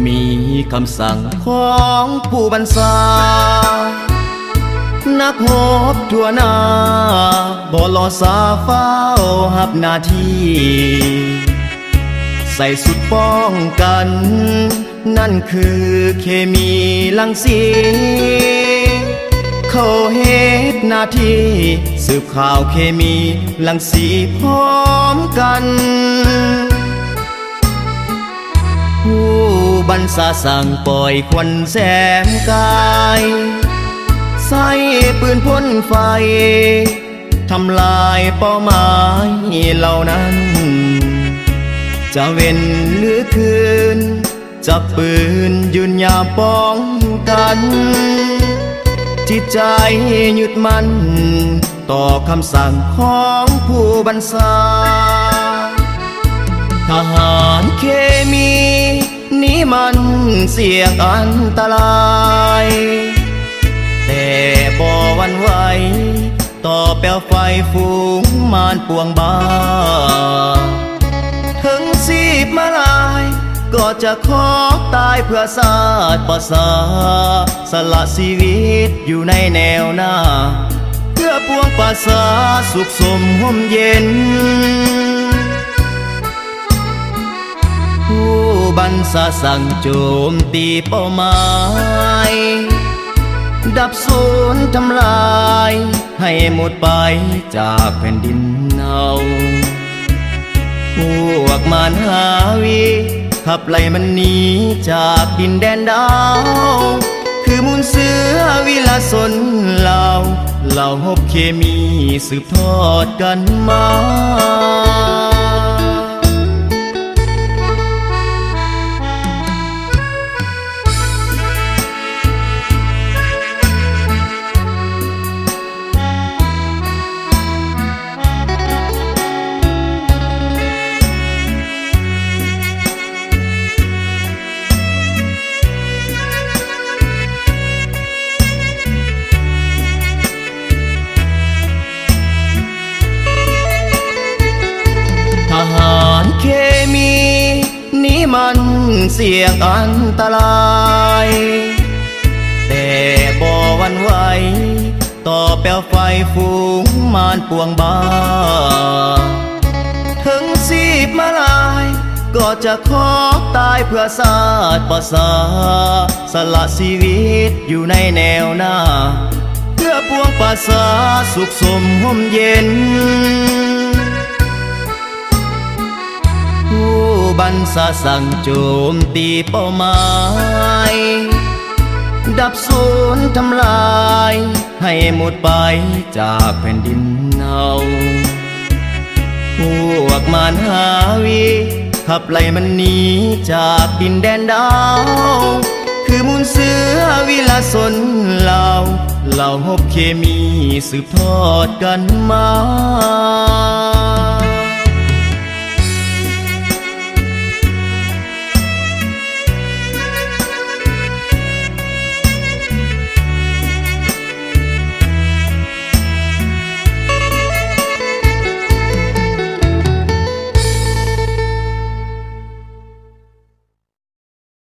มีคำสั่งของผู้บัญชานักรบทั่วหน้าบ่รอสาเฝ้าหับหน้าที่ใส่สุดป้องกันนั่นคือเคมีรังสีเขาเฮ็ดหน้าที่สืบข่าวเคมีรังสีพร้อมกันผู้บัญชาสั่งปล่อยควันแสมกายใส่ปืนพ่นไฟทำลายเป้าหมายเหล่านั้นจะเว้นหรือคืนจับปืนยืนยามป้องกันจิตใจหยุดมั่นต่อคำสั่งของผู้บัญชาทหารเคมีนี้มันเสี่ยงอันตรายแต่บ่หวั่นไหวต่อเปลวไฟฝูงมารปวงบ้าถึงชีพมาลายก็จะขอตายเพื่อชาติประสาสละชีวิตอยู่ในแนวหน้าเพื่อปวงประชาสุขสมห่มเย็นผู้บัญชาสั่งโจมตีเป้าหมายดับสูญทำลายให้หมดไปจากแผ่นดินเฮาพวกมารหาวิขับไล่มันหนีจากดินแดนดาวคือมูลเสือวิลาสนเหล่าฮบเคมีสืบทอดกันมาทหารเคมีนี้มันเสี่ยงอันตรายแต่บ่หวั่นไหวต่อเปลวไฟฝูงมารปวงบ้าถึงชีพมาลายก็จะขอตายเพื่อชาติประสาสละชีวิตอยู่ในแนวหน้าเพื่อปวงประชาสุขสมห่มเย็นผู้บัญชาสั่งโจมตีเป้าหมายดับสูญทำลายให้หมดไปจากแผ่นดินเฮาพวกมารหาวิขับไล่มันหนีจากดินแดนดาวคือมูลเสือวิลาสนเหล่าฮบเคมีสืบทอดกันมา